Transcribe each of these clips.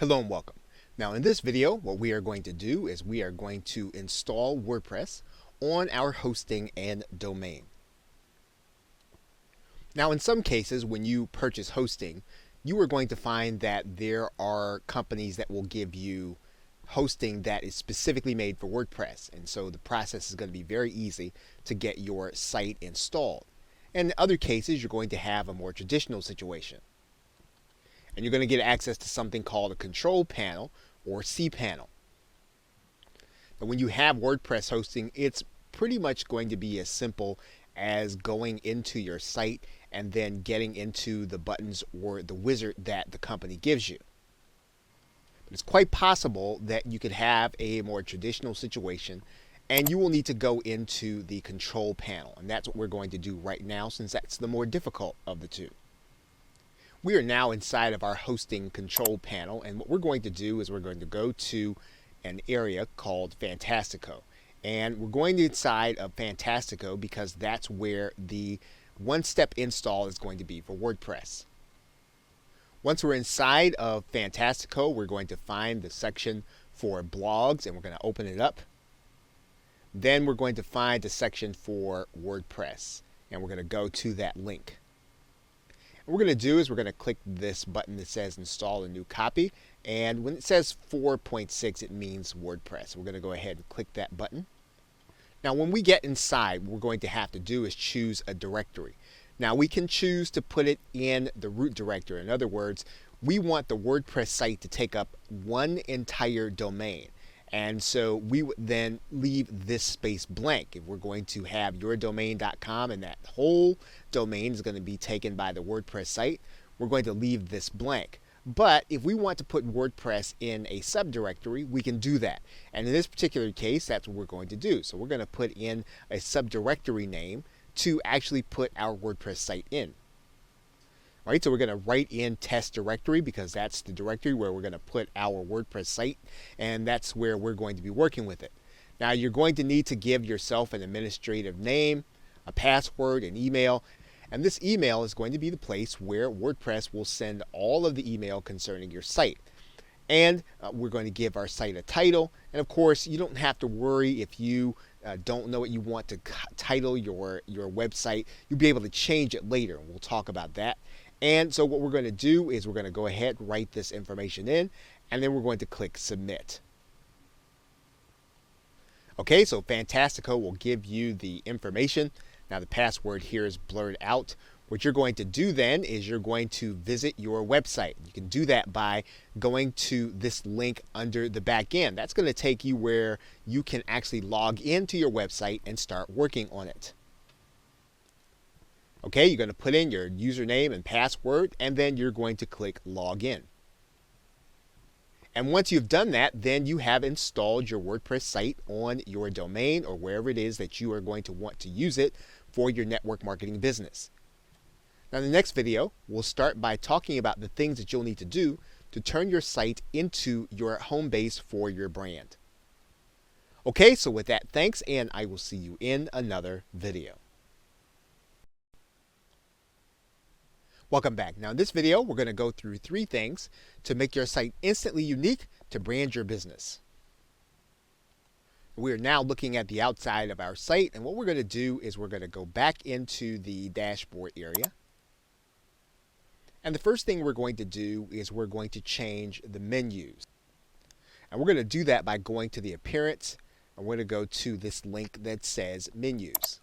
Hello and welcome. Now in this video, what we are going to do is we are going to install WordPress on our hosting and domain. Now in some cases, when you purchase hosting, you are going to find that there are companies that will give you hosting that is specifically made for WordPress. And so the process is going to be very easy to get your site installed. And in other cases, you're going to have a more traditional situation. And you're going to get access to something called a control panel or cPanel. Now, when you have WordPress hosting, it's pretty much going to be as simple as going into your site and then getting into the buttons or the wizard that the company gives you. But it's quite possible that you could have a more traditional situation and you will need to go into the control panel. And that's what we're going to do right now, since that's the more difficult of the two. We are now inside of our hosting control panel, and what we're going to do is we're going to go to an area called Fantastico. And we're going inside of Fantastico because that's where the one-step install is going to be for WordPress. Once we're inside of Fantastico, we're going to find the section for blogs, and we're going to open it up. Then we're going to find the section for WordPress, and we're going to go to that link. What we're going to do is we're going to click this button that says install a new copy, and when it says 4.6 it means WordPress. We're going to go ahead and click that button. Now when we get inside, what we're going to have to do is choose a directory. Now we can choose to put it in the root directory. In other words, we want the WordPress site to take up one entire domain. And so we would then leave this space blank. If we're going to have yourdomain.com and that whole domain is going to be taken by the WordPress site, we're going to leave this blank. But if we want to put WordPress in a subdirectory, we can do that. And in this particular case, that's what we're going to do. So we're going to put in a subdirectory name to actually put our WordPress site in. All right, so we're going to write in test directory because that's the directory where we're going to put our WordPress site, and that's where we're going to be working with it. Now you're going to need to give yourself an administrative name, a password, an email, and this email is going to be the place where WordPress will send all of the email concerning your site. And we're going to give our site a title, and of course you don't have to worry if you don't know what you want to title your website. You'll be able to change it later, and we'll talk about that. And so what we're going to do is we're going to go ahead and write this information in, and then we're going to click submit. Okay, so Fantastico will give you the information. Now the password here is blurred out. What you're going to do then is you're going to visit your website. You can do that by going to this link under the back end. That's going to take you where you can actually log into your website and start working on it. Okay, you're going to put in your username and password, and then you're going to click login. And once you've done that, then you have installed your WordPress site on your domain or wherever it is that you are going to want to use it for your network marketing business. Now in the next video, we'll start by talking about the things that you'll need to do to turn your site into your home base for your brand. Okay, so with that, thanks, and I will see you in another video. Welcome back. Now in this video, we're going to go through 3 things to make your site instantly unique to brand your business. We are now looking at the outside of our site, and what we're going to do is we're going to go back into the dashboard area. And the first thing we're going to do is we're going to change the menus. And we're going to do that by going to the appearance, and we're going to go to this link that says menus.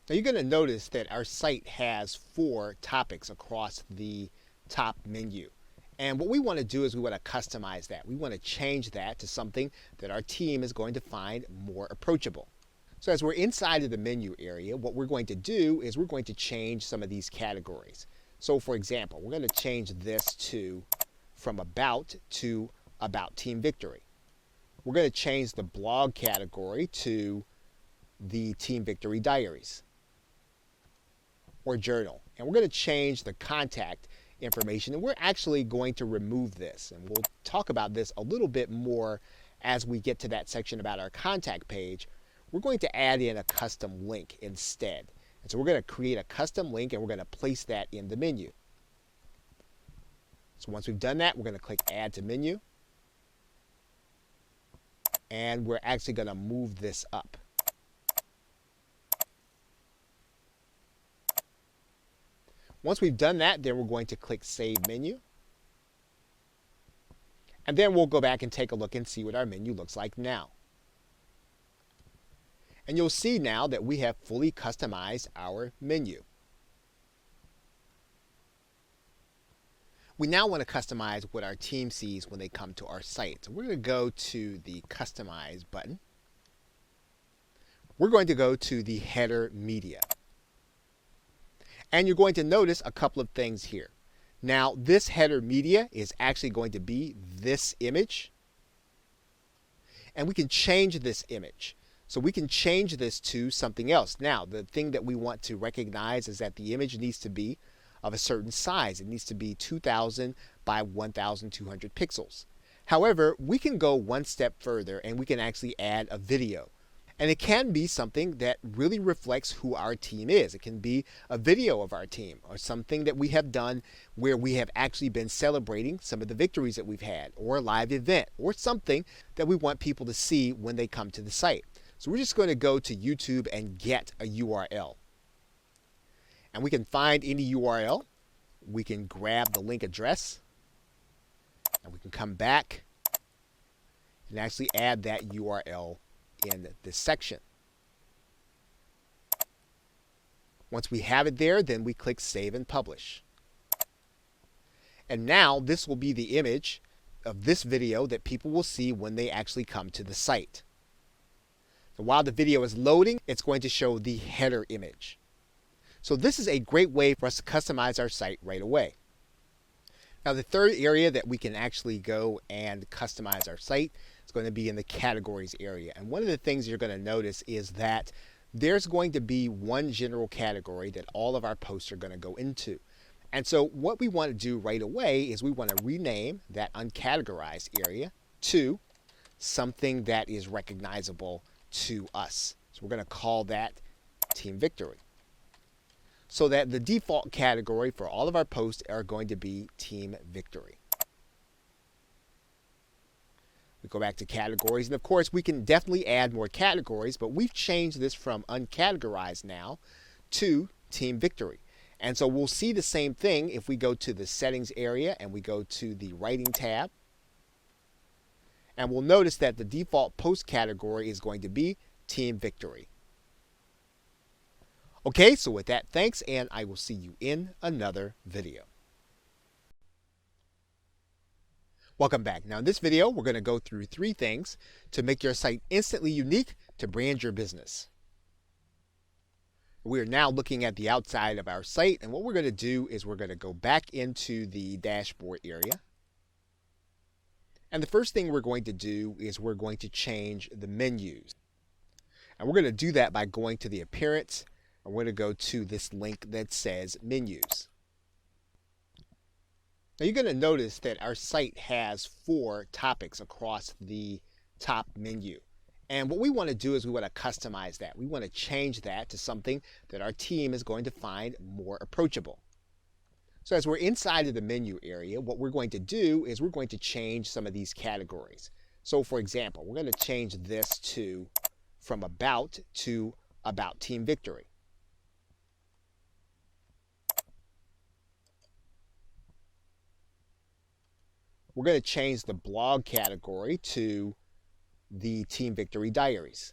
Now you're going to notice that our site has 4 topics across the top menu. And what we want to do is we want to customize that. We want to change that to something that our team is going to find more approachable. So as we're inside of the menu area, what we're going to do is we're going to change some of these categories. So for example, we're going to change this from about to about Team Victory. We're going to change the blog category to the Team Victory Diaries or journal. And we're going to change the contact information, and we're actually going to remove this, and we'll talk about this a little bit more as we get to that section about our contact page. We're going to add in a custom link instead. And so we're going to create a custom link, and we're going to place that in the menu. So once we've done that, we're going to click Add to Menu. And we're actually going to move this up. Once we've done that, then we're going to click Save Menu. And then we'll go back and take a look and see what our menu looks like now. And you'll see now that we have fully customized our menu. We now want to customize what our team sees when they come to our site. So we're going to go to the Customize button. We're going to go to the Header Media. And you're going to notice a couple of things here. Now, this header media is actually going to be this image. And we can change this image. So we can change this to something else. Now, the thing that we want to recognize is that the image needs to be of a certain size. It needs to be 2000 by 1200 pixels. However, we can go one step further and we can actually add a video. And it can be something that really reflects who our team is. It can be a video of our team or something that we have done where we have actually been celebrating some of the victories that we've had, or a live event, or something that we want people to see when they come to the site. So we're just going to go to YouTube and get a URL. And we can find any URL. We can grab the link address. And we can come back and actually add that URL in this section. Once we have it there, then we click Save and Publish. And now this will be the image of this video that people will see when they actually come to the site. So while the video is loading, it's going to show the header image. So this is a great way for us to customize our site right away. Now the third area that we can actually go and customize our site is going to be in the categories area. And one of the things you're going to notice is that there's going to be one general category that all of our posts are going to go into. And so what we want to do right away is we want to rename that uncategorized area to something that is recognizable to us. So we're going to call that Team Victory. So that the default category for all of our posts are going to be Team Victory. We go back to categories, and of course we can definitely add more categories, but we've changed this from uncategorized now to Team Victory. And so we'll see the same thing if we go to the settings area and we go to the writing tab. And we'll notice that the default post category is going to be Team Victory. Okay, so with that, thanks, and I will see you in another video. Welcome back. Now in this video, we're going to go through 3 things to make your site instantly unique to brand your business. We are now looking at the outside of our site, and what we're going to do is we're going to go back into the dashboard area. And the first thing we're going to do is we're going to change the menus. And we're going to do that by going to the appearance, and we're going to go to this link that says menus. Now you're going to notice that our site has 4 topics across the top menu. And what we want to do is we want to customize that. We want to change that to something that our team is going to find more approachable. So as we're inside of the menu area, what we're going to do is we're going to change some of these categories. So for example, we're going to change this to from About to About Team Victory. We're going to change the blog category to the Team Victory Diaries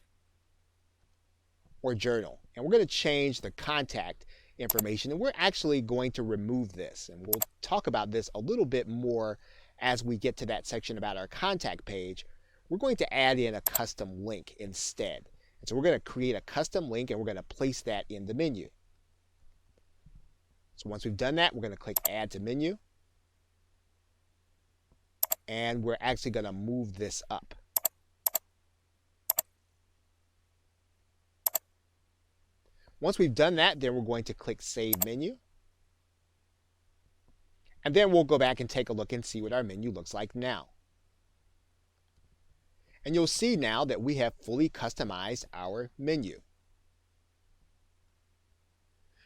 or Journal. And we're going to change the contact information, and we're actually going to remove this. And we'll talk about this a little bit more as we get to that section about our contact page. We're going to add in a custom link instead. And so we're going to create a custom link and we're going to place that in the menu. So once we've done that, we're going to click Add to Menu. And we're actually going to move this up. Once we've done that, then we're going to click Save Menu. And then we'll go back and take a look and see what our menu looks like now. And you'll see now that we have fully customized our menu.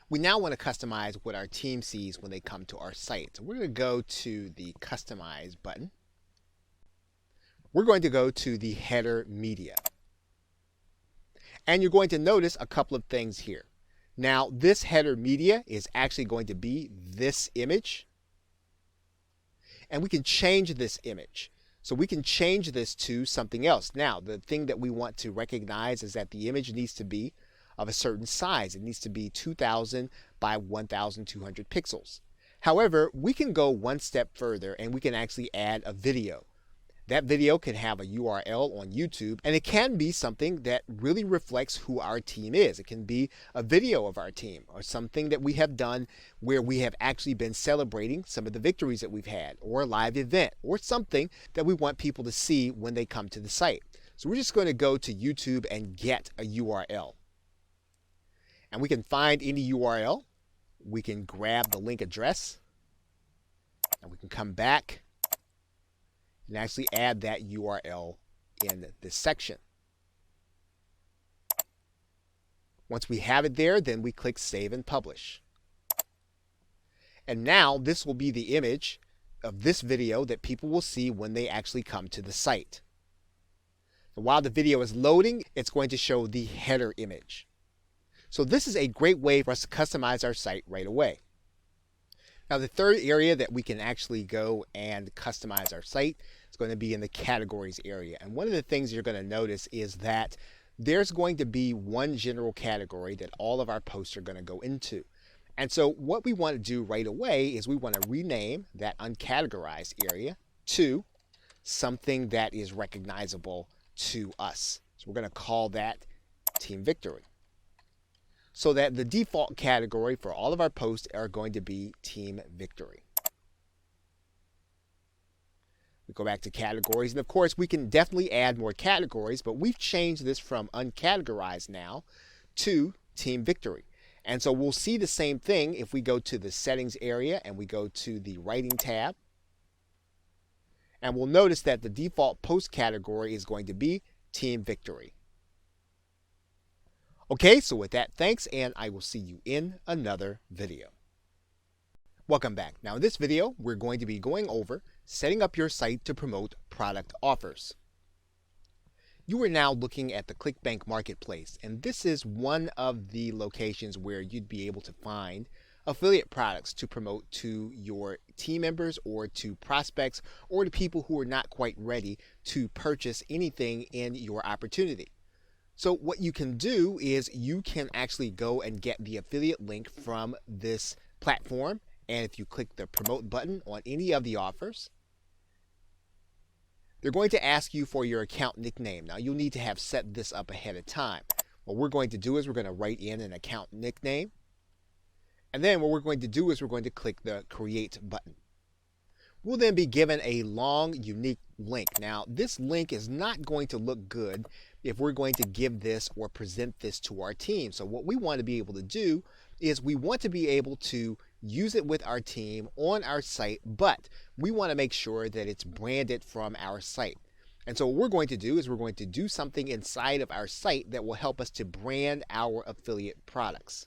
We now want to customize what our team sees when they come to our site. So we're going to go to the Customize button. We're going to go to the Header Media. And you're going to notice a couple of things here. Now, this header media is actually going to be this image. And we can change this image. So we can change this to something else. Now, the thing that we want to recognize is that the image needs to be of a certain size. It needs to be 2000 by 1200 pixels. However, we can go one step further and we can actually add a video. That video can have a URL on YouTube, and it can be something that really reflects who our team is. It can be a video of our team or something that we have done where we have actually been celebrating some of the victories that we've had, or a live event, or something that we want people to see when they come to the site. So we're just going to go to YouTube and get a URL. And we can find any URL. We can grab the link address, and we can come back and actually add that URL in this section. Once we have it there, then we click Save and Publish. And now this will be the image of this video that people will see when they actually come to the site. And while the video is loading, it's going to show the header image. So this is a great way for us to customize our site right away. Now, the third area that we can actually go and customize our site is going to be in the categories area. And one of the things you're going to notice is that there's going to be one general category that all of our posts are going to go into. And so what we want to do right away is we want to rename that uncategorized area to something that is recognizable to us. So we're going to call that Team Victory, so that the default category for all of our posts are going to be Team Victory. We go back to categories, and of course we can definitely add more categories, but we've changed this from uncategorized now to Team Victory. And so we'll see the same thing if we go to the settings area and we go to the writing tab. And we'll notice that the default post category is going to be Team Victory. Okay, so with that, thanks, and I will see you in another video. Welcome back. Now in this video, we're going to be going over setting up your site to promote product offers. You are now looking at the ClickBank Marketplace, and this is one of the locations where you'd be able to find affiliate products to promote to your team members or to prospects or to people who are not quite ready to purchase anything in your opportunity. So what you can do is you can actually go and get the affiliate link from this platform. And if you click the promote button on any of the offers, they're going to ask you for your account nickname. Now you'll need to have set this up ahead of time. What we're going to do is we're going to write in an account nickname. And then what we're going to do is we're going to click the create button. We'll then be given a long, unique link. Now, this link is not going to look good if we're going to give this or present this to our team. So what we want to be able to do is we want to be able to use it with our team on our site, but we want to make sure that it's branded from our site. And so what we're going to do is we're going to do something inside of our site that will help us to brand our affiliate products.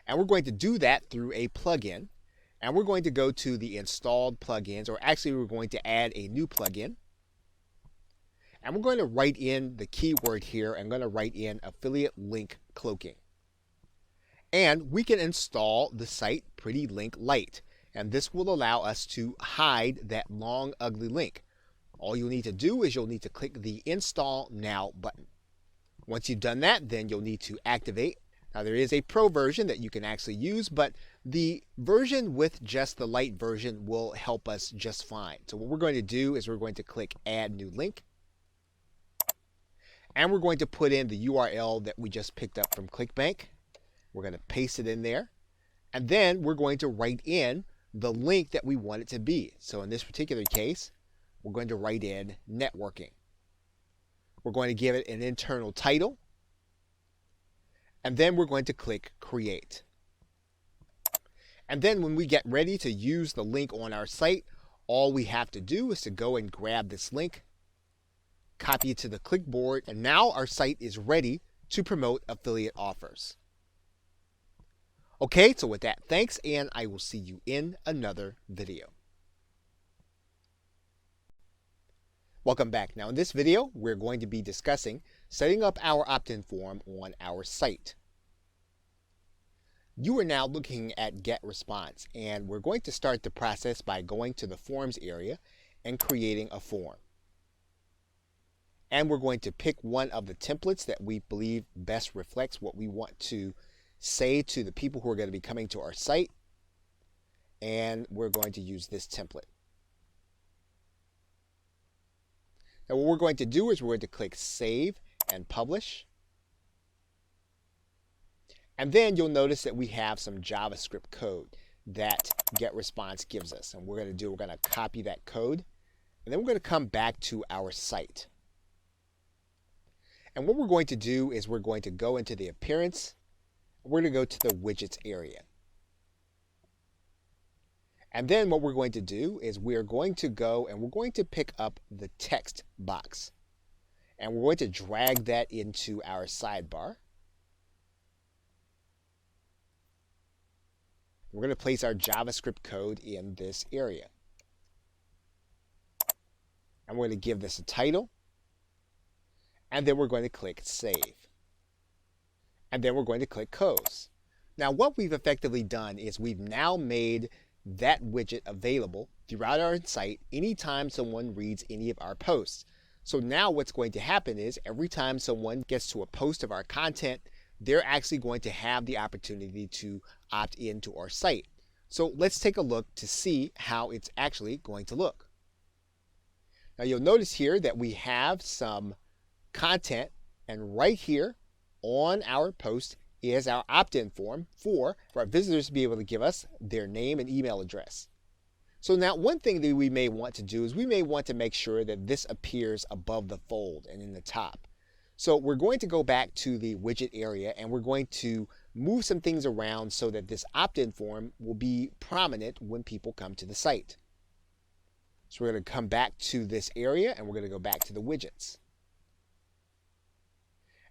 And we're going to do that through a plugin. And we're going to go to the installed plugins, or actually we're going to add a new plugin. And we're going to write in the keyword here. I'm going to write in affiliate link cloaking. And we can install the site Pretty Link Lite. And this will allow us to hide that long, ugly link. All you'll need to do is you'll need to click the Install Now button. Once you've done that, then you'll need to activate. Now there is a pro version that you can actually use, but the version with just the light version will help us just fine. So what we're going to do is we're going to click Add New Link. And we're going to put in the URL that we just picked up from ClickBank. We're going to paste it in there. And then we're going to write in the link that we want it to be. So in this particular case, we're going to write in networking. We're going to give it an internal title. And then we're going to click Create. And then when we get ready to use the link on our site, all we have to do is to go and grab this link, copy it to the clipboard, and now our site is ready to promote affiliate offers. Okay, so with that, thanks, and I will see you in another video. Welcome back. Now in this video, we're going to be discussing setting up our opt-in form on our site. You are now looking at Get Response, and we're going to start the process by going to the Forms area and creating a form. And we're going to pick one of the templates that we believe best reflects what we want to say to the people who are going to be coming to our site. And we're going to use this template. Now what we're going to do is we're going to click Save and Publish. And then you'll notice that we have some JavaScript code that GetResponse gives us. And we're going to copy that code. And then we're going to come back to our site. And what we're going to do is we're going to go into the Appearance. We're going to go to the Widgets area. And then what we're going to do is we're going to go and we're going to pick up the text box. And we're going to drag that into our sidebar. We're going to place our JavaScript code in this area. And we're going to give this a title. And then we're going to click Save. And then we're going to click Close. Now what we've effectively done is we've now made that widget available throughout our site anytime someone reads any of our posts. So now what's going to happen is every time someone gets to a post of our content, they're actually going to have the opportunity to opt into our site. So let's take a look to see how it's actually going to look. Now you'll notice here that we have some content, and right here on our post is our opt-in form for our visitors to be able to give us their name and email address. So now one thing that we may want to do is we may want to make sure that this appears above the fold and in the top. So we're going to go back to the widget area and we're going to move some things around so that this opt-in form will be prominent when people come to the site. So we're going to come back to this area and we're going to go back to the widgets.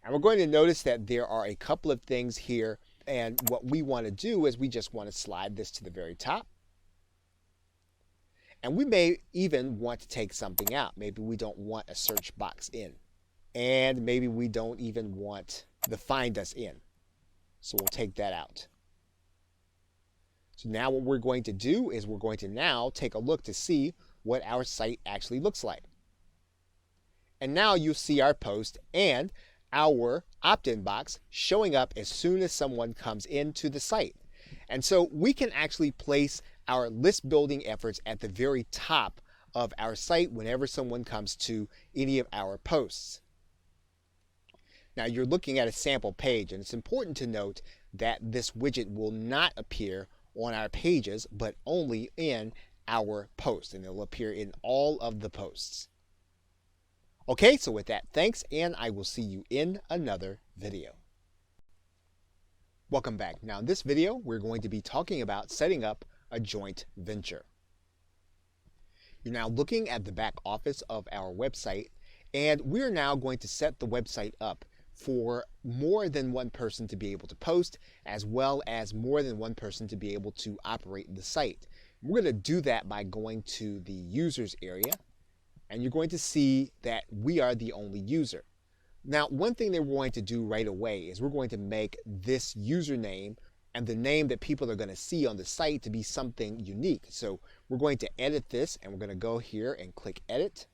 And we're going to notice that there are a couple of things here, and what we want to do is we just want to slide this to the very top. And we may even want to take something out. Maybe we don't want a search box in. And maybe we don't even want the Find Us in. So we'll take that out. So now what we're going to do is we're going to now take a look to see what our site actually looks like. And now you'll see our post and our opt-in box showing up as soon as someone comes into the site. And so we can actually place our list building efforts at the very top of our site whenever someone comes to any of our posts. Now you're looking at a sample page, and it's important to note that this widget will not appear on our pages, but only in our posts, and it'll appear in all of the posts. Okay, so with that, thanks, and I will see you in another video. Welcome back. Now in this video, we're going to be talking about setting up a joint venture. You're now looking at the back office of our website, and we're now going to set the website up for more than one person to be able to post, as well as more than one person to be able to operate the site. We're going to do that by going to the users area, and you're going to see that we are the only user. Now, one thing that we're going to do right away is we're going to make this username and the name that people are going to see on the site to be something unique. So we're going to edit this, and we're going to go here and click Edit.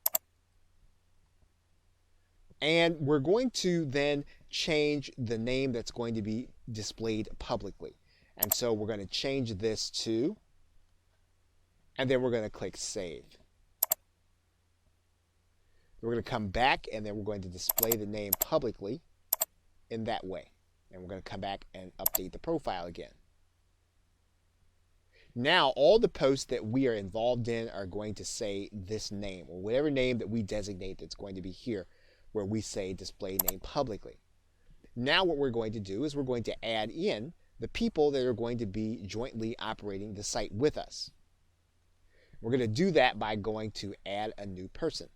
And we're going to then change the name that's going to be displayed publicly. And so we're going to change this to, and then we're going to click Save. We're going to come back, and then we're going to display the name publicly in that way. And we're going to come back and update the profile again. Now, all the posts that we are involved in are going to say this name, or whatever name that we designate that's going to be here, where we say display name publicly. Now what we're going to do is we're going to add in the people that are going to be jointly operating the site with us. We're going to do that by going to add a new person.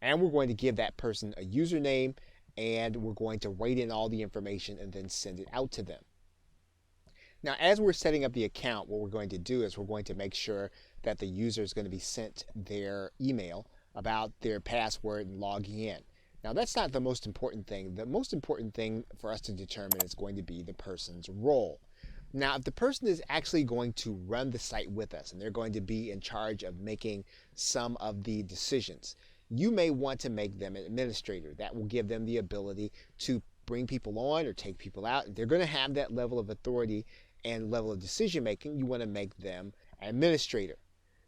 And we're going to give that person a username and we're going to write in all the information and then send it out to them. Now, as we're setting up the account, what we're going to do is we're going to make sure that the user is going to be sent their email about their password and logging in. Now, that's not the most important thing. The most important thing for us to determine is going to be the person's role. Now, if the person is actually going to run the site with us and they're going to be in charge of making some of the decisions, you may want to make them an administrator. That will give them the ability to bring people on or take people out. If they're going to have that level of authority and level of decision making, you want to make them an administrator.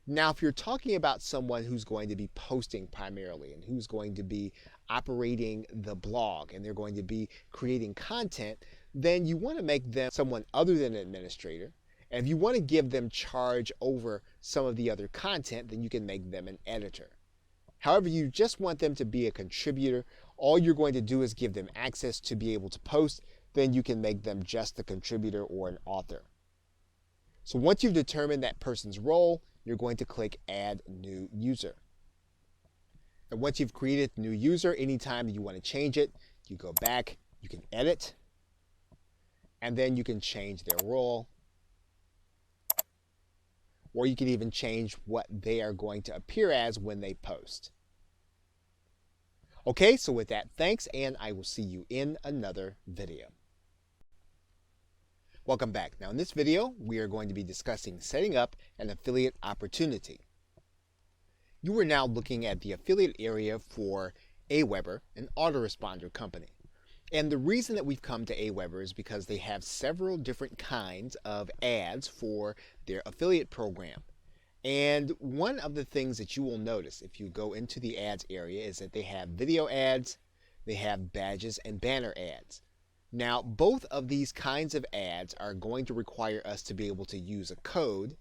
Now, if you're talking about someone who's going to be posting primarily and who's going to be operating the blog and they're going to be creating content, then you want to make them someone other than an administrator. And if you want to give them charge over some of the other content, then you can make them an editor. However, you just want them to be a contributor. All you're going to do is give them access to be able to post. Then you can make them just a contributor or an author. So once you've determined that person's role, you're going to click Add New User. And once you've created a new user, anytime you want to change it, you go back, you can edit, and then you can change their role. Or you can even change what they are going to appear as when they post. Okay, so with that, thanks, and I will see you in another video. Welcome back. Now in this video, we are going to be discussing setting up an affiliate opportunity. You are now looking at the affiliate area for Aweber, an autoresponder company. And the reason that we've come to Aweber is because they have several different kinds of ads for their affiliate program. And one of the things that you will notice if you go into the ads area is that they have video ads, they have badges and banner ads. Now, both of these kinds of ads are going to require us to be able to use a code,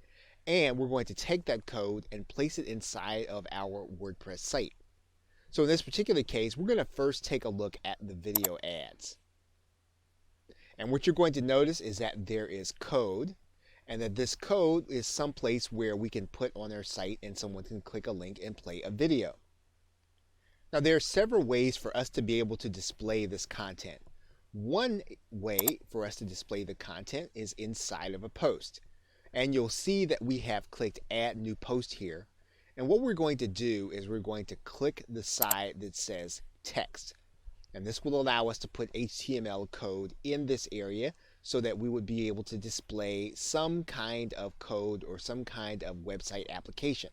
and we're going to take that code and place it inside of our WordPress site. So in this particular case, we're going to first take a look at the video ads. And what you're going to notice is that there is code, and that this code is someplace where we can put on our site and someone can click a link and play a video. Now there are several ways for us to be able to display this content. One way for us to display the content is inside of a post. And you'll see that we have clicked Add New Post here. And what we're going to do is we're going to click the side that says Text. And this will allow us to put HTML code in this area so that we would be able to display some kind of code or some kind of website application.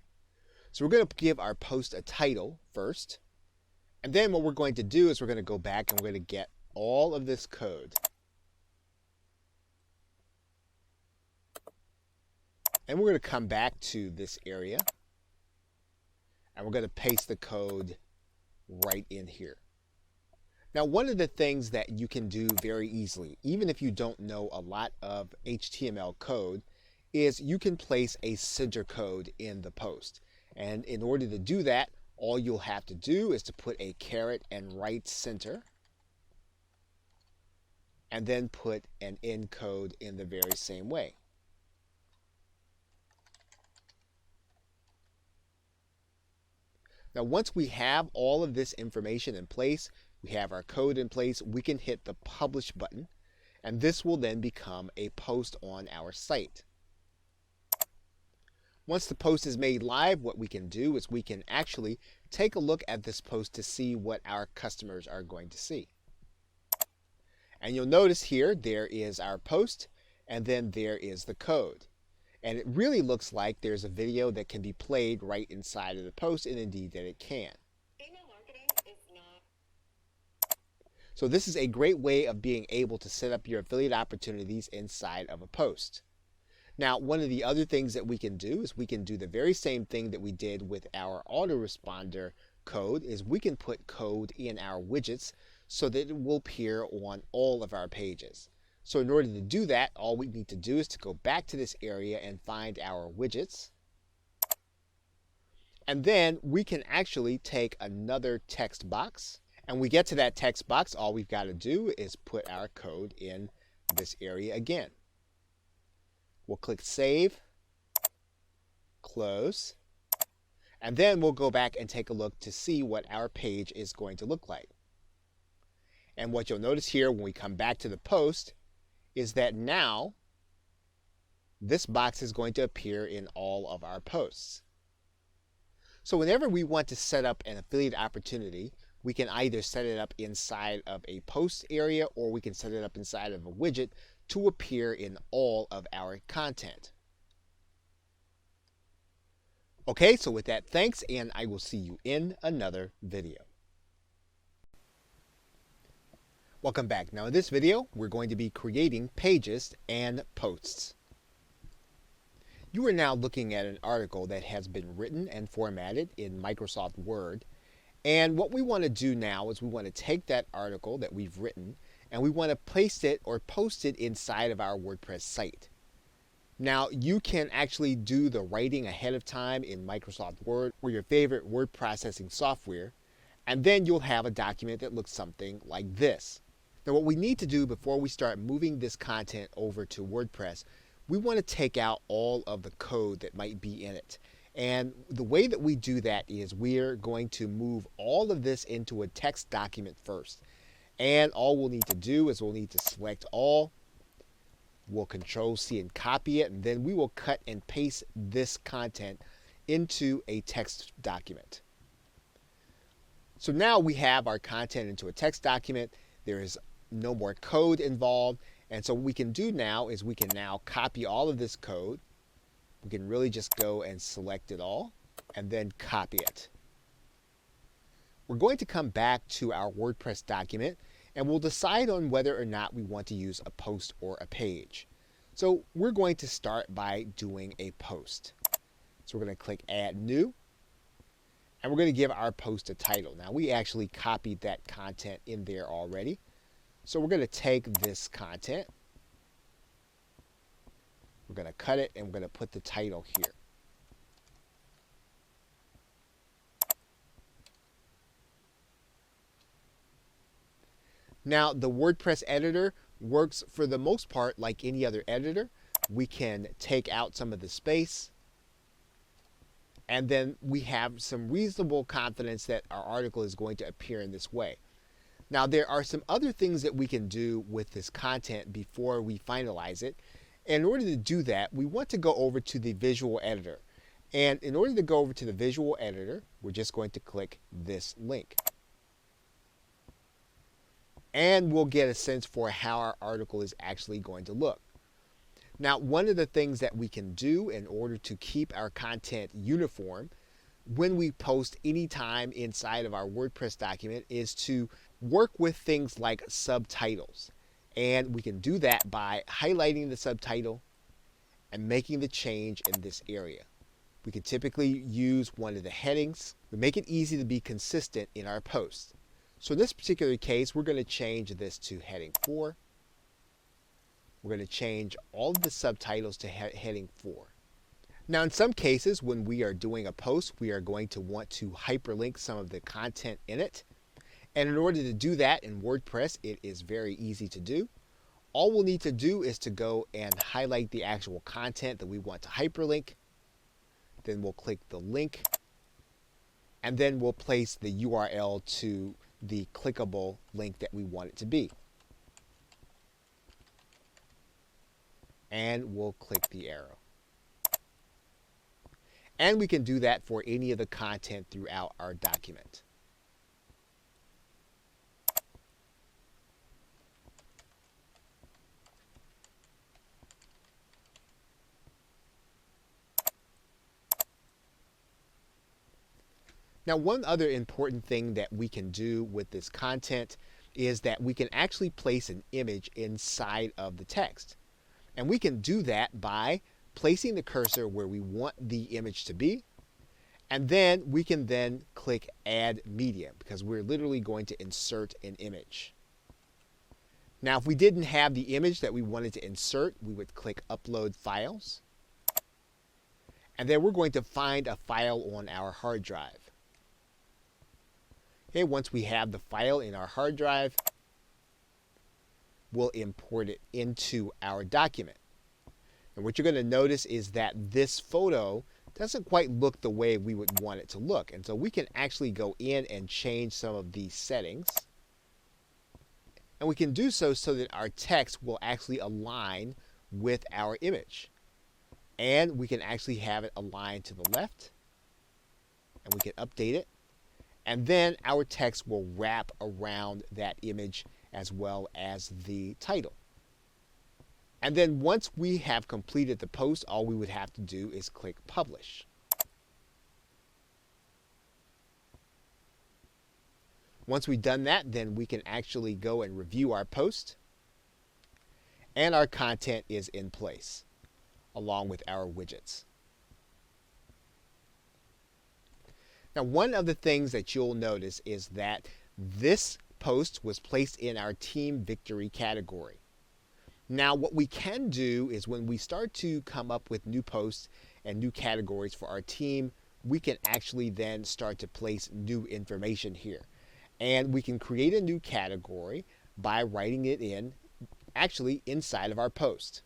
So we're going to give our post a title first. And then what we're going to do is we're going to go back and we're going to get all of this code. And we're going to come back to this area. And we're going to paste the code right in here. Now, one of the things that you can do very easily, even if you don't know a lot of HTML code, is you can place a center code in the post. And in order to do that, all you'll have to do is to put a caret and right center, and then put an end code in the very same way. Now, once we have all of this information in place, we have our code in place, we can hit the Publish button, and this will then become a post on our site. Once the post is made live, what we can do is we can actually take a look at this post to see what our customers are going to see. And you'll notice here, there is our post, and then there is the code. And it really looks like there's a video that can be played right inside of the post, and indeed that it can. Email marketing is not. So this is a great way of being able to set up your affiliate opportunities inside of a post. Now, one of the other things that we can do is we can do the very same thing that we did with our autoresponder code, is we can put code in our widgets so that it will appear on all of our pages. So in order to do that, all we need to do is to go back to this area and find our widgets. And then we can actually take another text box. And we get to that text box, all we've got to do is put our code in this area again. We'll click Save, Close, and then we'll go back and take a look to see what our page is going to look like. And what you'll notice here when we come back to the post is that now this box is going to appear in all of our posts. So whenever we want to set up an affiliate opportunity, we can either set it up inside of a post area or we can set it up inside of a widget to appear in all of our content. Okay, so with that, thanks, and I will see you in another video. Welcome back. Now in this video, we're going to be creating pages and posts. You are now looking at an article that has been written and formatted in Microsoft Word. And what we want to do now is we want to take that article that we've written and we want to place it or post it inside of our WordPress site. Now you can actually do the writing ahead of time in Microsoft Word or your favorite word processing software, and then you'll have a document that looks something like this. Now what we need to do before we start moving this content over to WordPress, we want to take out all of the code that might be in it. And the way that we do that is we're going to move all of this into a text document first. And all we'll need to do is we'll need to select all. We'll Control-C and copy it, and then we will cut and paste this content into a text document. So now we have our content into a text document. There is no more code involved. And so what we can do now is we can now copy all of this code. We can really just go and select it all and then copy it. We're going to come back to our WordPress document and we'll decide on whether or not we want to use a post or a page. So we're going to start by doing a post. So we're going to click Add New and we're going to give our post a title. Now we actually copied that content in there already. So we're going to take this content, we're going to cut it, and we're going to put the title here. Now the WordPress editor works for the most part like any other editor. We can take out some of the space, and then we have some reasonable confidence that our article is going to appear in this way. Now there are some other things that we can do with this content before we finalize it. And in order to do that, we want to go over to the visual editor. And in order to go over to the visual editor, we're just going to click this link. And we'll get a sense for how our article is actually going to look. Now, one of the things that we can do in order to keep our content uniform when we post anytime inside of our WordPress document is to work with things like subtitles. And we can do that by highlighting the subtitle and making the change in this area. We can typically use one of the headings. We make it easy to be consistent in our posts. So in this particular case, we're going to change this to heading 4. We're going to change all of the subtitles to heading 4. Now in some cases, when we are doing a post, we are going to want to hyperlink some of the content in it. And in order to do that in WordPress, it is very easy to do. All we'll need to do is to go and highlight the actual content that we want to hyperlink. Then we'll click the link. And then we'll place the URL to the clickable link that we want it to be. And we'll click the arrow. And we can do that for any of the content throughout our document. Now, one other important thing that we can do with this content is that we can actually place an image inside of the text. And we can do that by placing the cursor where we want the image to be. And then we can then click Add Media because we're literally going to insert an image. Now, if we didn't have the image that we wanted to insert, we would click Upload Files. And then we're going to find a file on our hard drive. Okay, once we have the file in our hard drive, we'll import it into our document. And what you're going to notice is that this photo doesn't quite look the way we would want it to look. And so we can actually go in and change some of these settings. And we can do so so that our text will actually align with our image. And we can actually have it aligned to the left. And we can update it. And then our text will wrap around that image as well as the title. And then once we have completed the post, all we would have to do is click publish. Once we've done that, then we can actually go and review our post. And our content is in place along with our widgets. Now, one of the things that you'll notice is that this post was placed in our Team Victory category. Now, what we can do is when we start to come up with new posts and new categories for our team, we can actually then start to place new information here. And we can create a new category by writing it in, actually inside of our post.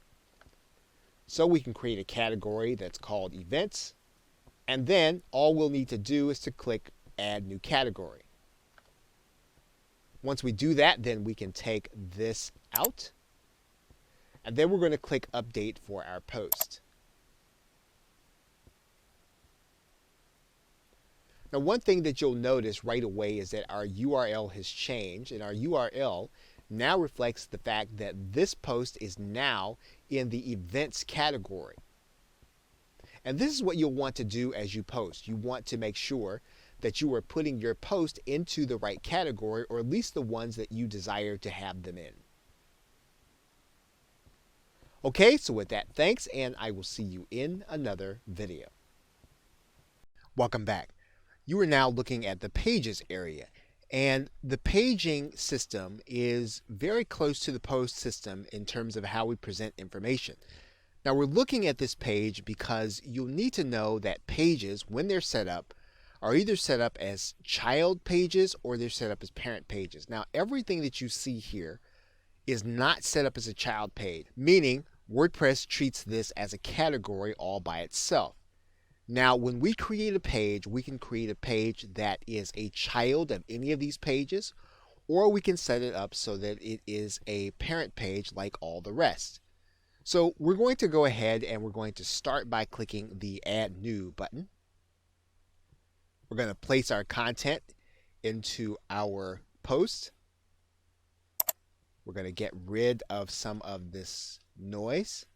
So we can create a category that's called events. And then all we'll need to do is to click add new category. Once we do that, then we can take this out. And then we're going to click update for our post. Now, one thing that you'll notice right away is that our URL has changed, and our URL now reflects the fact that this post is now in the events category. And this is what you'll want to do as you post. You want to make sure that you are putting your post into the right category, or at least the ones that you desire to have them in. Okay, so with that, thanks, and I will see you in another video. Welcome back. You are now looking at the pages area, and the paging system is very close to the post system in terms of how we present information. Now, we're looking at this page because you'll need to know that pages, when they're set up, are either set up as child pages or they're set up as parent pages. Now, everything that you see here is not set up as a child page, meaning WordPress treats this as a category all by itself. Now, when we create a page, we can create a page that is a child of any of these pages, or we can set it up so that it is a parent page like all the rest. So we're going to go ahead and we're going to start by clicking the Add New button. We're going to place our content into our post. We're going to get rid of some of this noise.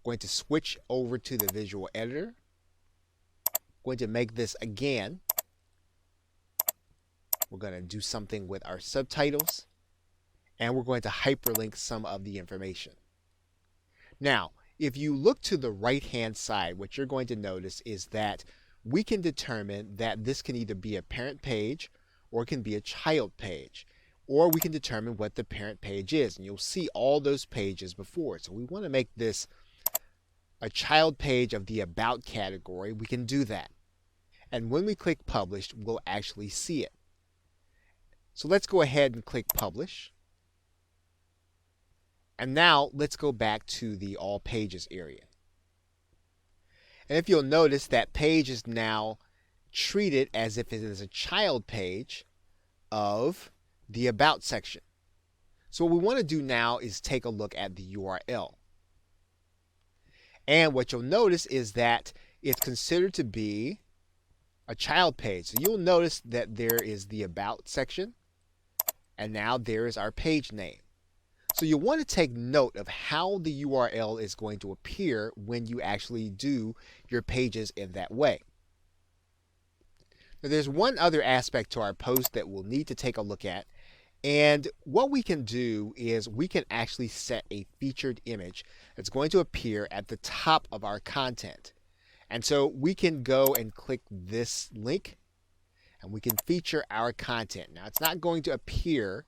We're going to switch over to the visual editor. We're going to make this again. We're going to do something with our subtitles. And we're going to hyperlink some of the information. Now, if you look to the right-hand side, what you're going to notice is that we can determine that this can either be a parent page or it can be a child page. Or we can determine what the parent page is. And you'll see all those pages before. So we want to make this a child page of the About category. We can do that. And when we click Publish, we'll actually see it. So let's go ahead and click Publish. And now let's go back to the All Pages area. And if you'll notice, that page is now treated as if it is a child page of the About section. So what we want to do now is take a look at the URL. And what you'll notice is that it's considered to be a child page. So you'll notice that there is the About section, and now there is our page name. So you want to take note of how the URL is going to appear when you actually do your pages in that way. Now, there's one other aspect to our post that we'll need to take a look at. And what we can do is we can actually set a featured image that's going to appear at the top of our content. And so we can go and click this link and we can feature our content. Now, it's not going to appear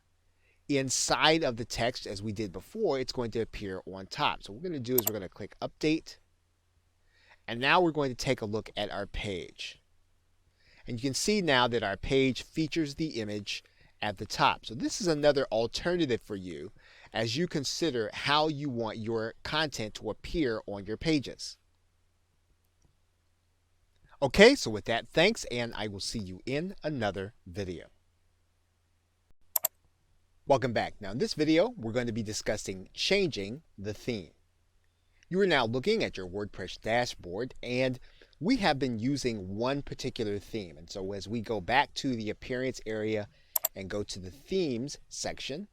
inside of the text as we did before. It's going to appear on top. So what we're going to do is we're going to click Update. And now we're going to take a look at our page. And you can see now that our page features the image at the top. So this is another alternative for you as you consider how you want your content to appear on your pages. Okay, so with that, thanks, and I will see you in another video. Welcome back. Now in this video, we're going to be discussing changing the theme. You are now looking at your WordPress dashboard, and we have been using one particular theme. And so as we go back to the appearance area and go to the themes section,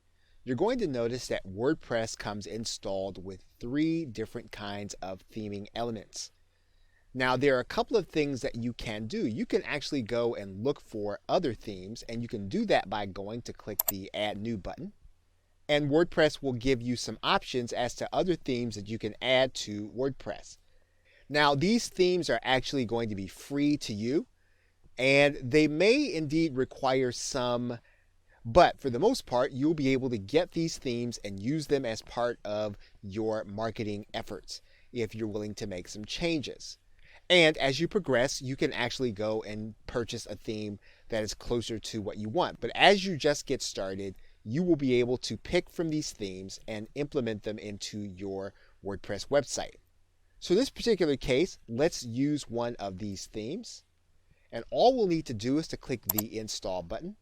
you're going to notice that WordPress comes installed with 3 different kinds of theming elements. Now there are a couple of things that you can do. You can actually go and look for other themes, and you can do that by going to click the Add New button. And WordPress will give you some options as to other themes that you can add to WordPress. Now these themes are actually going to be free to you, and they may indeed require some, but for the most part, you'll be able to get these themes and use them as part of your marketing efforts if you're willing to make some changes. And as you progress, you can actually go and purchase a theme that is closer to what you want. But as you just get started, you will be able to pick from these themes and implement them into your WordPress website. So in this particular case, let's use one of these themes. And all we'll need to do is to click the Install button.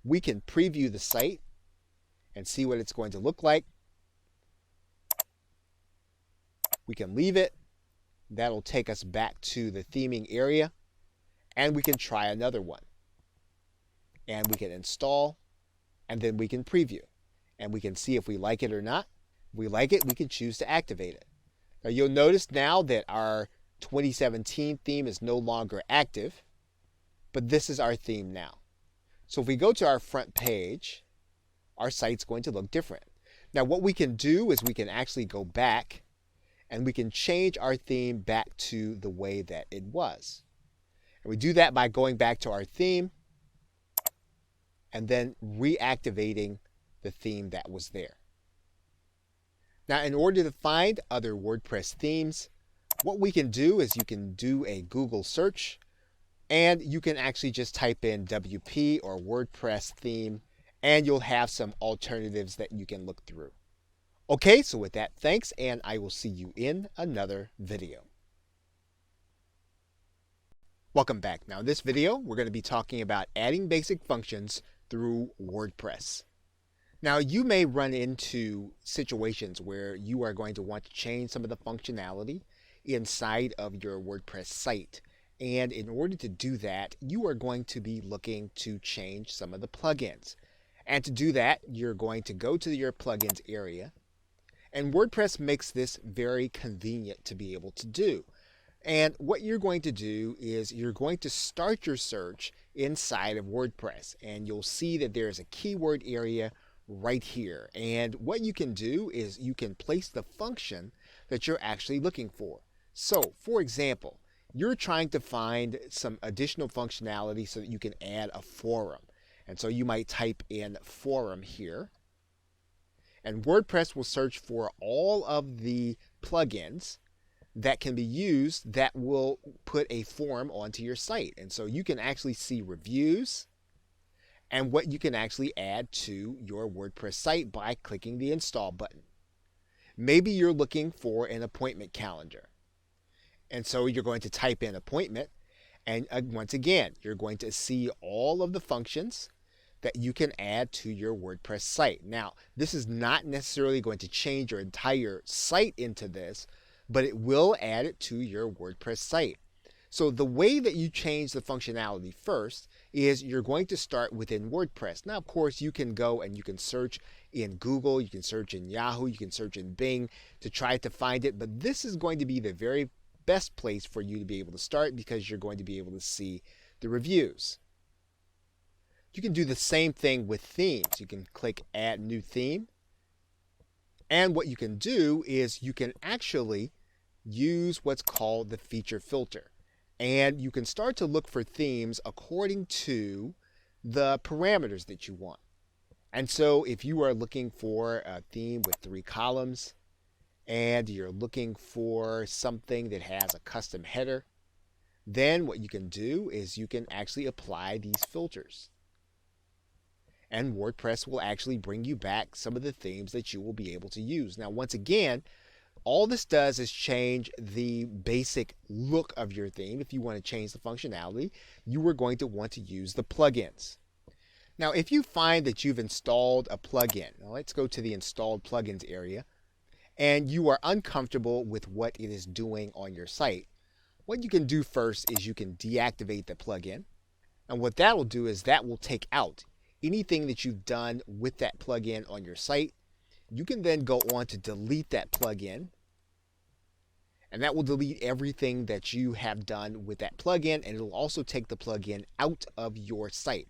We can preview the site and see what it's going to look like. We can leave it. That'll take us back to the theming area, and we can try another one. And we can install, and then we can preview, and we can see if we like it or not. If we like it, we can choose to activate it. Now you'll notice now that our 2017 theme is no longer active, but this is our theme now. So if we go to our front page, our site's going to look different. Now what we can do is we can actually go back and we can change our theme back to the way that it was. And we do that by going back to our theme and then reactivating the theme that was there. Now, in order to find other WordPress themes, what we can do is you can do a Google search, and you can actually just type in WP or WordPress theme, and you'll have some alternatives that you can look through. Okay, so with that, thanks, and I will see you in another video. Welcome back. Now in this video, we're going to be talking about adding basic functions through WordPress. Now you may run into situations where you are going to want to change some of the functionality inside of your WordPress site. And in order to do that, you are going to be looking to change some of the plugins. And to do that, you're going to go to your plugins area. And WordPress makes this very convenient to be able to do. And what you're going to do is you're going to start your search inside of WordPress. And you'll see that there's a keyword area right here. And what you can do is you can place the function that you're actually looking for. So, for example, you're trying to find some additional functionality so that you can add a forum. And so you might type in forum here. And WordPress will search for all of the plugins that can be used that will put a form onto your site. And so you can actually see reviews and what you can actually add to your WordPress site by clicking the Install button. Maybe you're looking for an appointment calendar. And so you're going to type in appointment, and once again, you're going to see all of the functions that you can add to your WordPress site. Now, this is not necessarily going to change your entire site into this, but it will add it to your WordPress site. So the way that you change the functionality first is you're going to start within WordPress. Now, of course, you can go and you can search in Google, you can search in Yahoo, you can search in Bing to try to find it, but this is going to be the very best place for you to be able to start because you're going to be able to see the reviews. You can do the same thing with themes. You can click Add New Theme. And what you can do is you can actually use what's called the feature filter. And you can start to look for themes according to the parameters that you want. And so if you are looking for a theme with 3 columns and you're looking for something that has a custom header, then what you can do is you can actually apply these filters. And WordPress will actually bring you back some of the themes that you will be able to use. Now, once again, all this does is change the basic look of your theme. If you want to change the functionality, you are going to want to use the plugins. Now, if you find that you've installed a plugin, now let's go to the installed plugins area, and you are uncomfortable with what it is doing on your site, what you can do first is you can deactivate the plugin. And what that will do is that will take out anything that you've done with that plugin on your site. You can then go on to delete that plugin, and that will delete everything that you have done with that plugin, and it'll also take the plugin out of your site.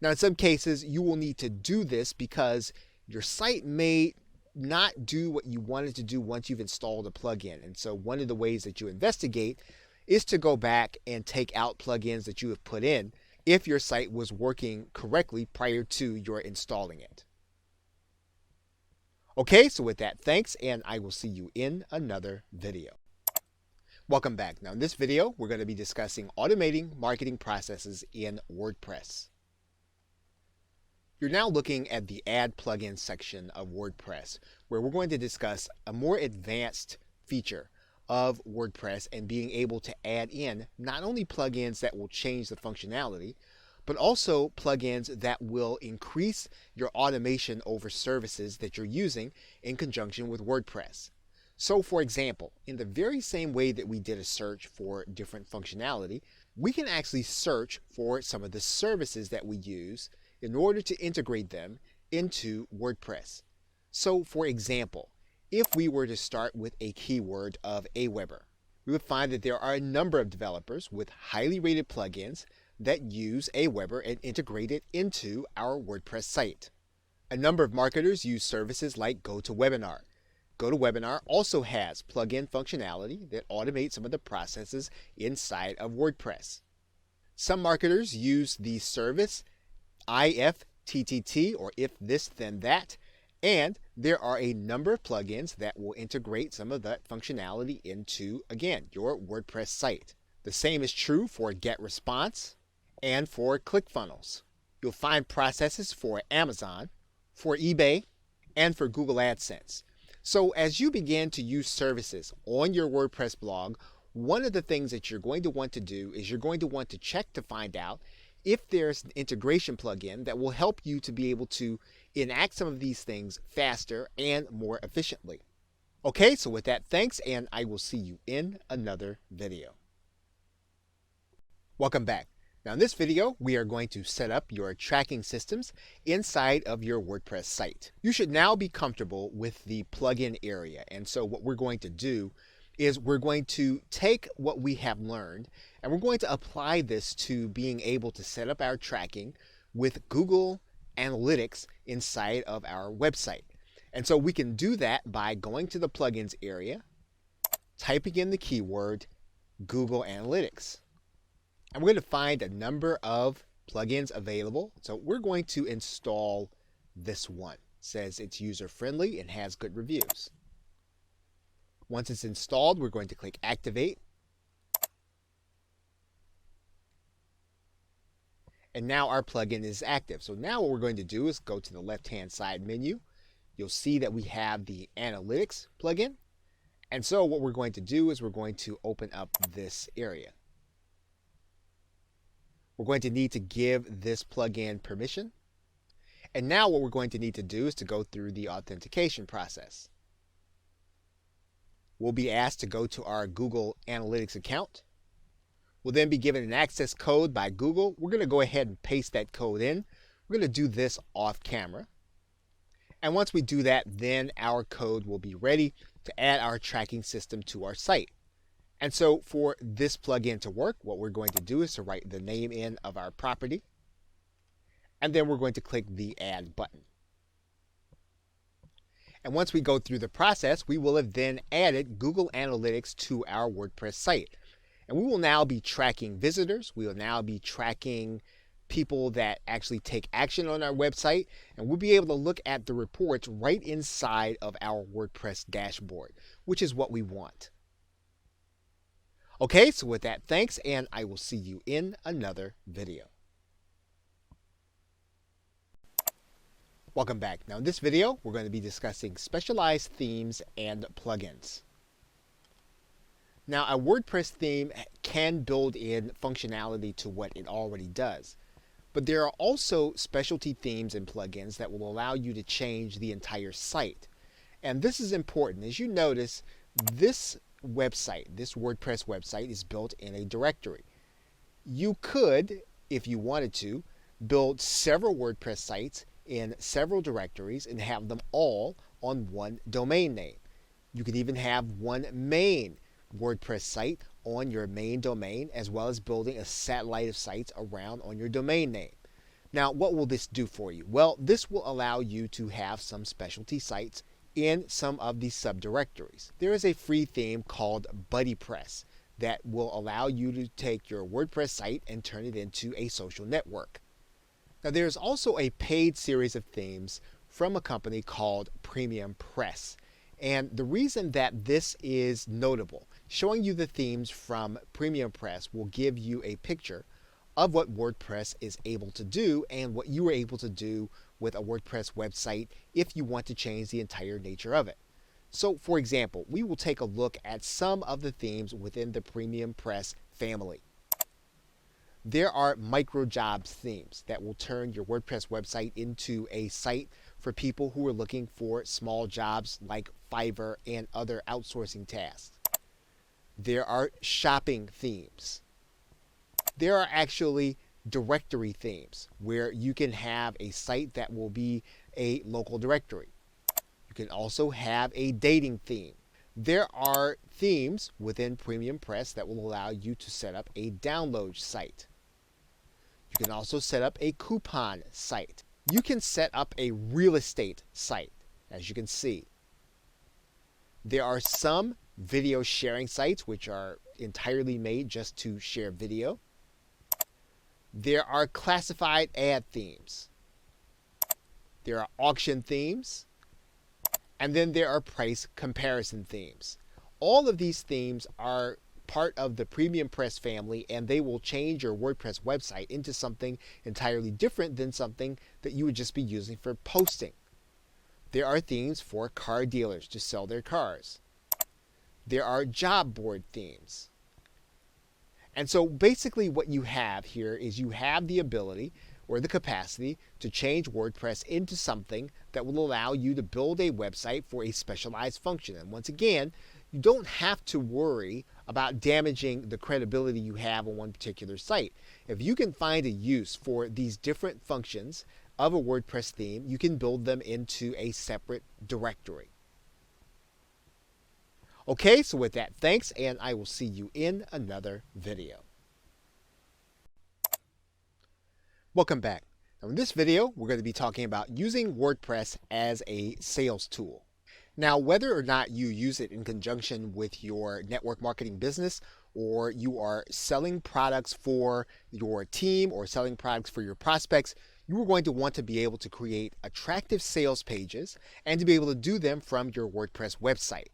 Now, in some cases, you will need to do this because your site may not do what you wanted to do once you've installed a plugin. And so one of the ways that you investigate is to go back and take out plugins that you have put in if your site was working correctly prior to your installing it. Okay, so with that, thanks, and I will see you in another video. Welcome back. Now in this video, we're going to be discussing automating marketing processes in WordPress. You're now looking at the Add Plugins section of WordPress, where we're going to discuss a more advanced feature of WordPress and being able to add in not only plugins that will change the functionality, but also plugins that will increase your automation over services that you're using in conjunction with WordPress. So for example, in the very same way that we did a search for different functionality, we can actually search for some of the services that we use in order to integrate them into WordPress. So for example, if we were to start with a keyword of Aweber, we would find that there are a number of developers with highly rated plugins that use Aweber and integrate it into our WordPress site. A number of marketers use services like GoToWebinar. GoToWebinar also has plugin functionality that automates some of the processes inside of WordPress. Some marketers use the service IFTTT, or If This Then That, and there are a number of plugins that will integrate some of that functionality into, again, your WordPress site. The same is true for GetResponse and for ClickFunnels. You'll find processes for Amazon, for eBay, and for Google AdSense. So as you begin to use services on your WordPress blog, one of the things that you're going to want to do is you're going to want to check to find out if there's an integration plugin that will help you to be able to enact some of these things faster and more efficiently. Okay, so with that, thanks, and I will see you in another video. Welcome back. Now in this video, we are going to set up your tracking systems inside of your WordPress site. You should now be comfortable with the plugin area, and so what we're going to do is we're going to take what we have learned and we're going to apply this to being able to set up our tracking with Google Analytics inside of our website. And so we can do that by going to the plugins area, typing in the keyword Google Analytics. And we're going to find a number of plugins available. So we're going to install this one. It says it's user friendly and has good reviews. Once it's installed, we're going to click Activate. And now our plugin is active. So now what we're going to do is go to the left-hand side menu. You'll see that we have the Analytics plugin. And so what we're going to do is we're going to open up this area. We're going to need to give this plugin permission. And now what we're going to need to do is to go through the authentication process. We'll be asked to go to our Google Analytics account. We'll then be given an access code by Google. We're going to go ahead and paste that code in. We're going to do this off camera. And once we do that, then our code will be ready to add our tracking system to our site. And so for this plugin to work, what we're going to do is to write the name in of our property. And then we're going to click the Add button. And once we go through the process, we will have then added Google Analytics to our WordPress site. And we will now be tracking visitors. We will now be tracking people that actually take action on our website. And we'll be able to look at the reports right inside of our WordPress dashboard, which is what we want. Okay, so with that, thanks, and I will see you in another video. Welcome back. Now in this video, we're going to be discussing specialized themes and plugins. Now a WordPress theme can build in functionality to what it already does. But there are also specialty themes and plugins that will allow you to change the entire site. And this is important. As you notice, this website, this WordPress website, is built in a directory. You could, if you wanted to, build several WordPress sites in several directories and have them all on one domain name. You could even have one main WordPress site on your main domain, as well as building a satellite of sites around on your domain name. Now, what will this do for you? Well, this will allow you to have some specialty sites in some of these subdirectories. There is a free theme called BuddyPress that will allow you to take your WordPress site and turn it into a social network. Now, there's also a paid series of themes from a company called Premium Press. And the reason that this is notable, showing you the themes from Premium Press will give you a picture of what WordPress is able to do and what you are able to do with a WordPress website if you want to change the entire nature of it. So, for example, we will take a look at some of the themes within the Premium Press family. There are micro jobs themes that will turn your WordPress website into a site for people who are looking for small jobs like Fiverr and other outsourcing tasks. There are shopping themes. There are actually directory themes where you can have a site that will be a local directory. You can also have a dating theme. There are themes within Premium Press that will allow you to set up a download site. You can also set up a coupon site. You can set up a real estate site, as you can see. There are some video sharing sites which are entirely made just to share video. There are classified ad themes. There are auction themes. And then there are price comparison themes. All of these themes are part of the Premium Press family, and they will change your WordPress website into something entirely different than something that you would just be using for posting. There are themes for car dealers to sell their cars. There are job board themes. And so basically what you have here is you have the ability or the capacity to change WordPress into something that will allow you to build a website for a specialized function. And once again, you don't have to worry about damaging the credibility you have on one particular site. If you can find a use for these different functions of a WordPress theme, you can build them into a separate directory. Okay, so with that, thanks, and I will see you in another video. Welcome back. Now in this video, we're going to be talking about using WordPress as a sales tool. Now, whether or not you use it in conjunction with your network marketing business, or you are selling products for your team or selling products for your prospects, you are going to want to be able to create attractive sales pages and to be able to do them from your WordPress website.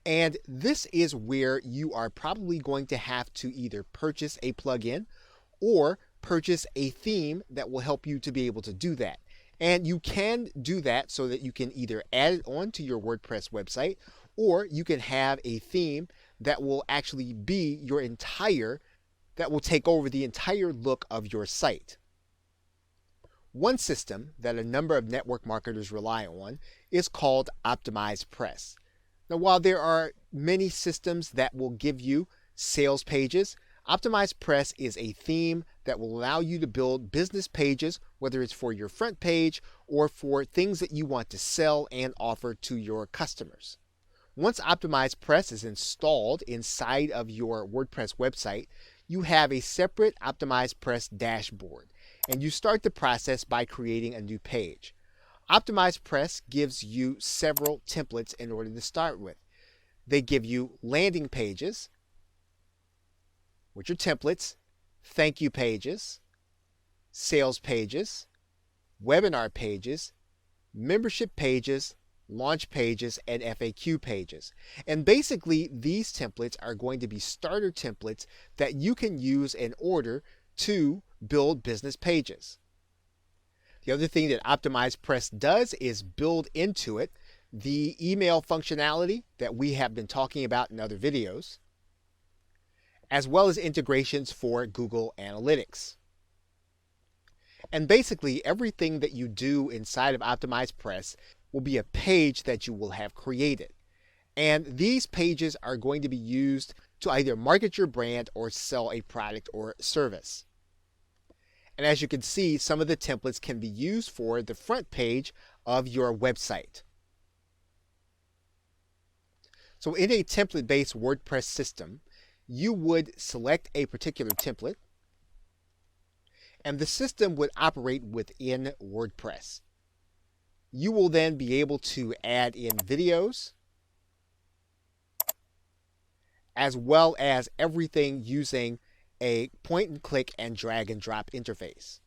And this is where you are probably going to have to either purchase a plugin or purchase a theme that will help you to be able to do that. And you can do that so that you can either add it on to your WordPress website, or you can have a theme that will actually be that will take over the entire look of your site. One system that a number of network marketers rely on is called Optimized Press. Now, while there are many systems that will give you sales pages, Optimized Press is a theme that will allow you to build business pages, whether it's for your front page or for things that you want to sell and offer to your customers. Once Optimized Press is installed inside of your WordPress website, you have a separate Optimized Press dashboard, and you start the process by creating a new page. Optimized Press gives you several templates in order to start with. They give you landing pages, which are templates, thank you pages, sales pages, webinar pages, membership pages, launch pages, and FAQ pages. And basically, these templates are going to be starter templates that you can use in order to build business pages. The other thing that Optimized Press does is build into it the email functionality that we have been talking about in other videos, as well as integrations for Google Analytics. And basically everything that you do inside of Optimize Press will be a page that you will have created. And these pages are going to be used to either market your brand or sell a product or service. And as you can see, some of the templates can be used for the front page of your website. So in a template-based WordPress system, you would select a particular template, and the system would operate within WordPress. You will then be able to add in videos, as well as everything using a point and click and drag and drop interface.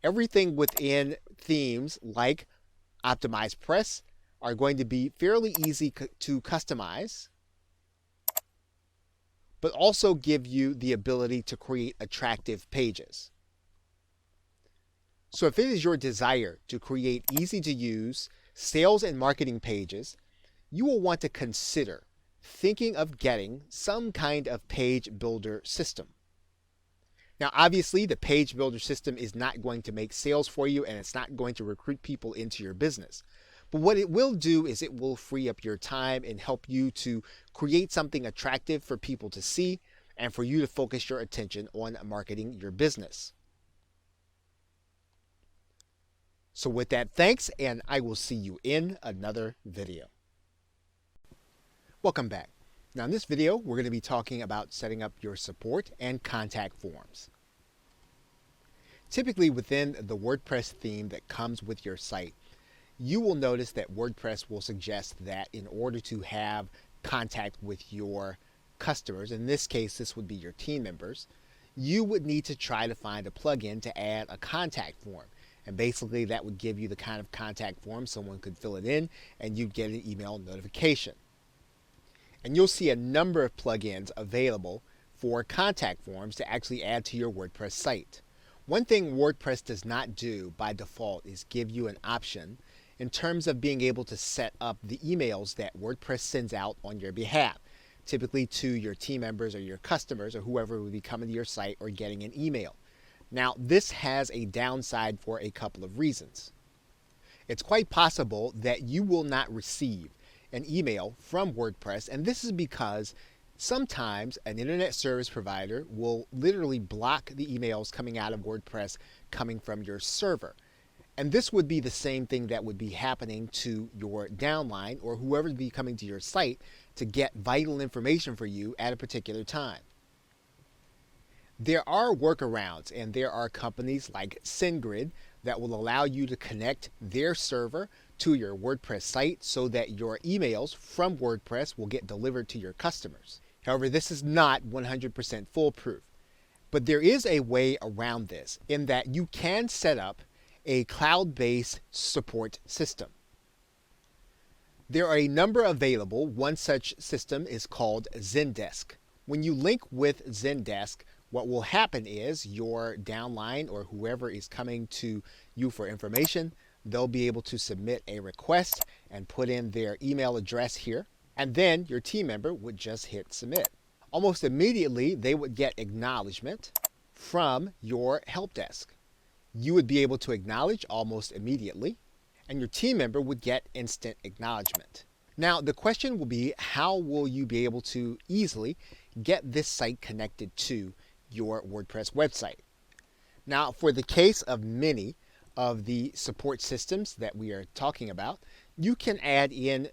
Everything within themes like Optimize Press are going to be fairly easy to customize, but also give you the ability to create attractive pages. So if it is your desire to create easy to use sales and marketing pages, you will want to consider thinking of getting some kind of page builder system. Now, obviously, the page builder system is not going to make sales for you, and it's not going to recruit people into your business. But what it will do is it will free up your time and help you to create something attractive for people to see and for you to focus your attention on marketing your business. So with that, thanks, and I will see you in another video. Welcome back. Now in this video, we're going to be talking about setting up your support and contact forms. Typically within the WordPress theme that comes with your site, you will notice that WordPress will suggest that in order to have contact with your customers, in this case this would be your team members, you would need to try to find a plugin to add a contact form. And basically that would give you the kind of contact form someone could fill it in and you'd get an email notification. And you'll see a number of plugins available for contact forms to actually add to your WordPress site. One thing WordPress does not do by default is give you an option in terms of being able to set up the emails that WordPress sends out on your behalf, typically to your team members or your customers or whoever would be coming to your site or getting an email. Now, this has a downside for a couple of reasons. It's quite possible that you will not receive an email from WordPress, and this is because sometimes an internet service provider will literally block the emails coming out of WordPress coming from your server. And this would be the same thing that would be happening to your downline or whoever would be coming to your site to get vital information for you at a particular time. There are workarounds, and there are companies like SendGrid that will allow you to connect their server to your WordPress site so that your emails from WordPress will get delivered to your customers. However, this is not 100% foolproof. But there is a way around this in that you can set up a cloud-based support system. There are a number available. One such system is called Zendesk. When you link with Zendesk, what will happen is your downline or whoever is coming to you for information, they'll be able to submit a request and put in their email address here, and then your team member would just hit submit. Almost immediately, they would get acknowledgement from your help desk. You would be able to acknowledge almost immediately, and your team member would get instant acknowledgement. Now, the question will be, how will you be able to easily get this site connected to your WordPress website? Now, for the case of many of the support systems that we are talking about, you can add in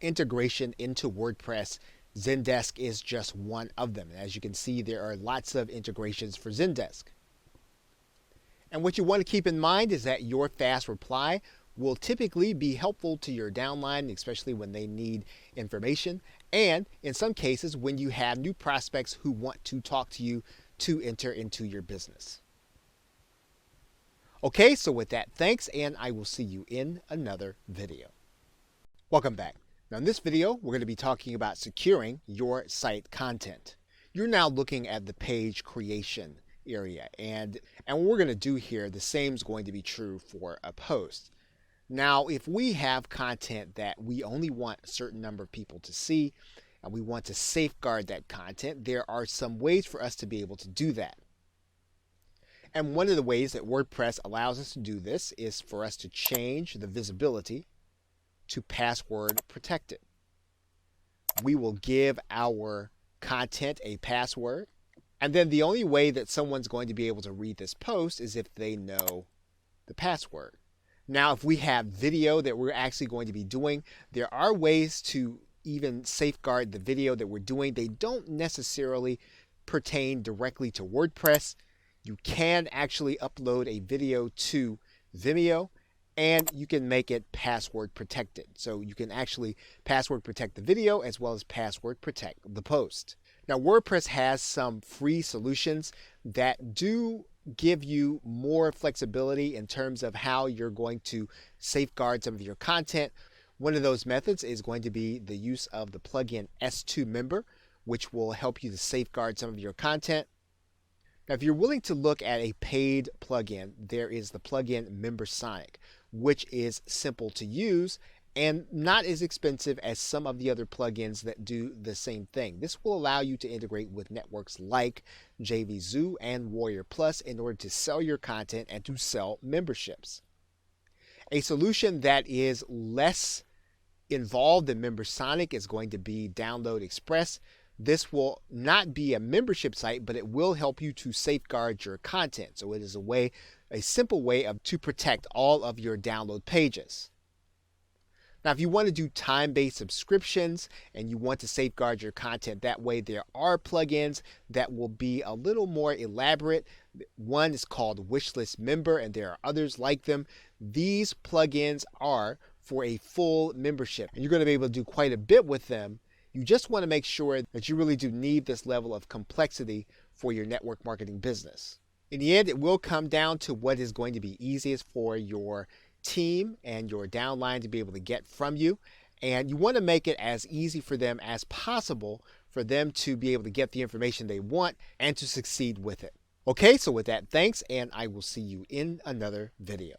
integration into WordPress. Zendesk is just one of them. As you can see, there are lots of integrations for Zendesk. And what you want to keep in mind is that your fast reply will typically be helpful to your downline, especially when they need information, and in some cases when you have new prospects who want to talk to you to enter into your business. Okay, so with that, thanks, and I will see you in another video. Welcome back. Now in this video, we're going to be talking about securing your site content. You're now looking at the page creation area, and what we're going to do here, the same is going to be true for a post. Now, if we have content that we only want a certain number of people to see, and we want to safeguard that content, there are some ways for us to be able to do that. And one of the ways that WordPress allows us to do this is for us to change the visibility to password protected. We will give our content a password, and then the only way that someone's going to be able to read this post is if they know the password. Now, if we have video that we're actually going to be doing, there are ways to even safeguard the video that we're doing. They don't necessarily pertain directly to WordPress. You can actually upload a video to Vimeo, and you can make it password protected. So you can actually password protect the video as well as password protect the post. Now, WordPress has some free solutions that do give you more flexibility in terms of how you're going to safeguard some of your content. One of those methods is going to be the use of the plugin S2 Member, which will help you to safeguard some of your content. Now, if you're willing to look at a paid plugin, there is the plugin MemberSonic, which is simple to use and not as expensive as some of the other plugins that do the same thing. This will allow you to integrate with networks like JVZoo and Warrior Plus in order to sell your content and to sell memberships. A solution that is less involved than MemberSonic is going to be Download Express. This will not be a membership site, but it will help you to safeguard your content. So it is a simple way to protect all of your download pages. Now, if you want to do time-based subscriptions and you want to safeguard your content that way, there are plugins that will be a little more elaborate. One is called Wishlist Member, and there are others like them. These plugins are for a full membership, and you're going to be able to do quite a bit with them. You just want to make sure that you really do need this level of complexity for your network marketing business. In the end, it will come down to what is going to be easiest for your team and your downline to be able to get from you. And you want to make it as easy for them as possible for them to be able to get the information they want and to succeed with it. Okay, so with that, thanks, and I will see you in another video.